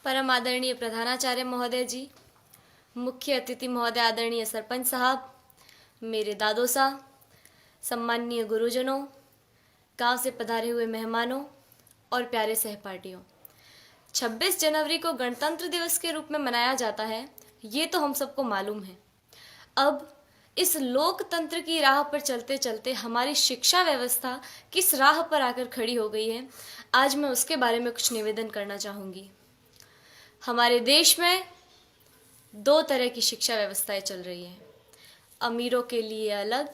परम आदरणीय प्रधानाचार्य महोदय जी, मुख्य अतिथि महोदय आदरणीय सरपंच साहब, मेरे दादो साहब, सम्माननीय गुरुजनों, गांव से पधारे हुए मेहमानों और प्यारे सहपाठियों। 26 जनवरी को गणतंत्र दिवस के रूप में मनाया जाता है, ये तो हम सबको मालूम है। अब इस लोकतंत्र की राह पर चलते चलते हमारी शिक्षा व्यवस्था किस राह पर आकर खड़ी हो गई है, आज मैं उसके बारे में कुछ निवेदन करना चाहूँगी। हमारे देश में दो तरह की शिक्षा व्यवस्थाएं चल रही हैं, अमीरों के लिए अलग,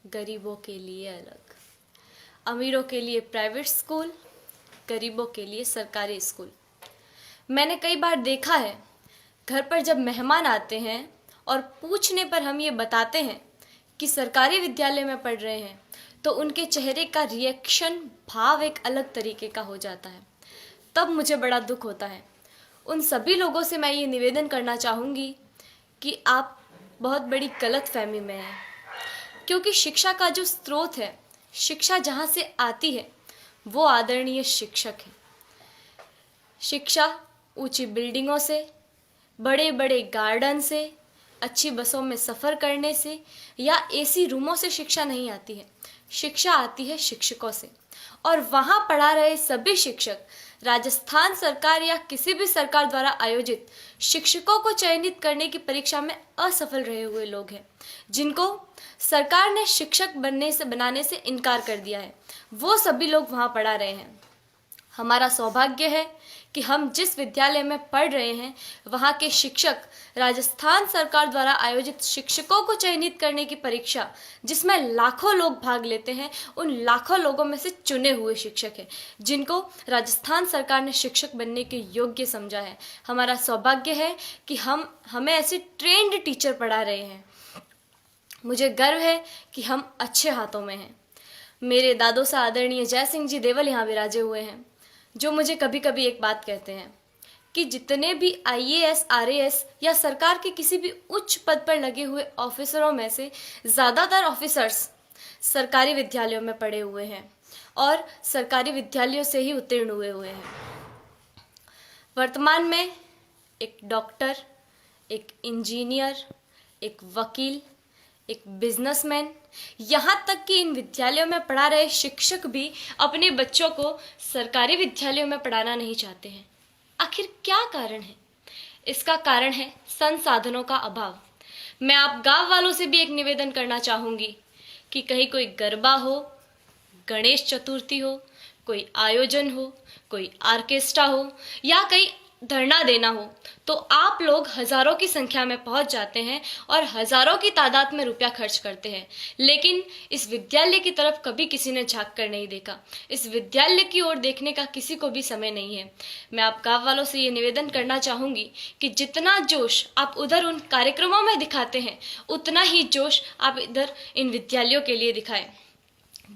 गरीबों के लिए अलग। अमीरों के लिए प्राइवेट स्कूल, गरीबों के लिए सरकारी स्कूल। मैंने कई बार देखा है, घर पर जब मेहमान आते हैं और पूछने पर हम ये बताते हैं कि सरकारी विद्यालय में पढ़ रहे हैं, तो उनके चेहरे का रिएक्शन, भाव एक अलग तरीके का हो जाता है। तब मुझे बड़ा दुख होता है। उन सभी लोगों से मैं ये निवेदन करना चाहूँगी कि आप बहुत बड़ी गलतफहमी में हैं, क्योंकि शिक्षा का जो स्रोत है, शिक्षा जहाँ से आती है, वो आदरणीय शिक्षक है। शिक्षा ऊंची बिल्डिंगों से, बड़े बड़े गार्डन से, अच्छी बसों में सफ़र करने से या एसी रूमों से शिक्षा नहीं आती है। शिक्षा आती है शिक्षकों से, और वहाँ पढ़ा रहे सभी शिक्षक राजस्थान सरकार या किसी भी सरकार द्वारा आयोजित शिक्षकों को चयनित करने की परीक्षा में असफल रहे हुए लोग हैं, जिनको सरकार ने शिक्षक बनाने से इनकार कर दिया है। वो सभी लोग वहाँ पढ़ा रहे हैं। हमारा सौभाग्य है कि हम जिस विद्यालय में पढ़ रहे हैं, वहाँ के शिक्षक राजस्थान सरकार द्वारा आयोजित शिक्षकों को चयनित करने की परीक्षा, जिसमें लाखों लोग भाग लेते हैं, उन लाखों लोगों में से चुने हुए शिक्षक हैं, जिनको राजस्थान सरकार ने शिक्षक बनने के योग्य समझा है। हमारा सौभाग्य है कि हमें ऐसे ट्रेंड टीचर पढ़ा रहे हैं। मुझे गर्व है कि हम अच्छे हाथों में हैं। मेरे दादो सा आदरणीय जय सिंह जी देवल यहाँ विराजे हुए हैं, जो मुझे कभी कभी एक बात कहते हैं कि जितने भी IAS, RAS या सरकार के किसी भी उच्च पद पर लगे हुए ऑफिसरों में से ज़्यादातर ऑफिसर्स सरकारी विद्यालयों में पढ़े हुए हैं और सरकारी विद्यालयों से ही उत्तीर्ण हुए हैं। वर्तमान में एक डॉक्टर, एक इंजीनियर, एक वकील, एक बिजनेसमैन, यहाँ तक कि इन विद्यालयों में पढ़ा रहे शिक्षक भी अपने बच्चों को सरकारी विद्यालयों में पढ़ाना नहीं चाहते हैं। आखिर क्या कारण है? इसका कारण है संसाधनों का अभाव। मैं आप गांव वालों से भी एक निवेदन करना चाहूँगी कि कहीं कोई गरबा हो, गणेश चतुर्थी हो, कोई आयोजन हो, कोई ऑर्केस्ट्रा हो या कहीं धरना देना हो, तो आप लोग हज़ारों की संख्या में पहुंच जाते हैं और हज़ारों की तादाद में रुपया खर्च करते हैं, लेकिन इस विद्यालय की तरफ कभी किसी ने झांक कर नहीं देखा। इस विद्यालय की ओर देखने का किसी को भी समय नहीं है। मैं आप गाँव वालों से ये निवेदन करना चाहूँगी कि जितना जोश आप उधर उन कार्यक्रमों में दिखाते हैं, उतना ही जोश आप इधर इन विद्यालयों के लिए दिखाएं।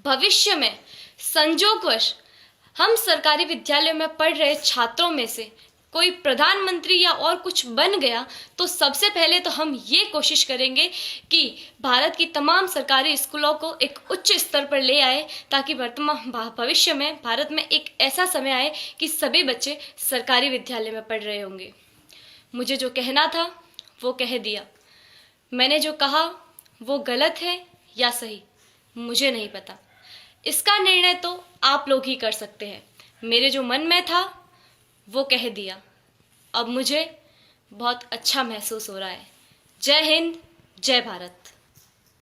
भविष्य में संजोगवश हम सरकारी विद्यालयों में पढ़ रहे छात्रों में से कोई प्रधानमंत्री या और कुछ बन गया, तो सबसे पहले तो हम ये कोशिश करेंगे कि भारत की तमाम सरकारी स्कूलों को एक उच्च स्तर पर ले आए, ताकि भविष्य में भारत में एक ऐसा समय आए कि सभी बच्चे सरकारी विद्यालय में पढ़ रहे होंगे। मुझे जो कहना था वो कह दिया। मैंने जो कहा वो गलत है या सही, मुझे नहीं पता। इसका निर्णय तो आप लोग ही कर सकते हैं। मेरे जो मन में था वो कह दिया। अब मुझे बहुत अच्छा महसूस हो रहा है। जय हिंद, जय भारत।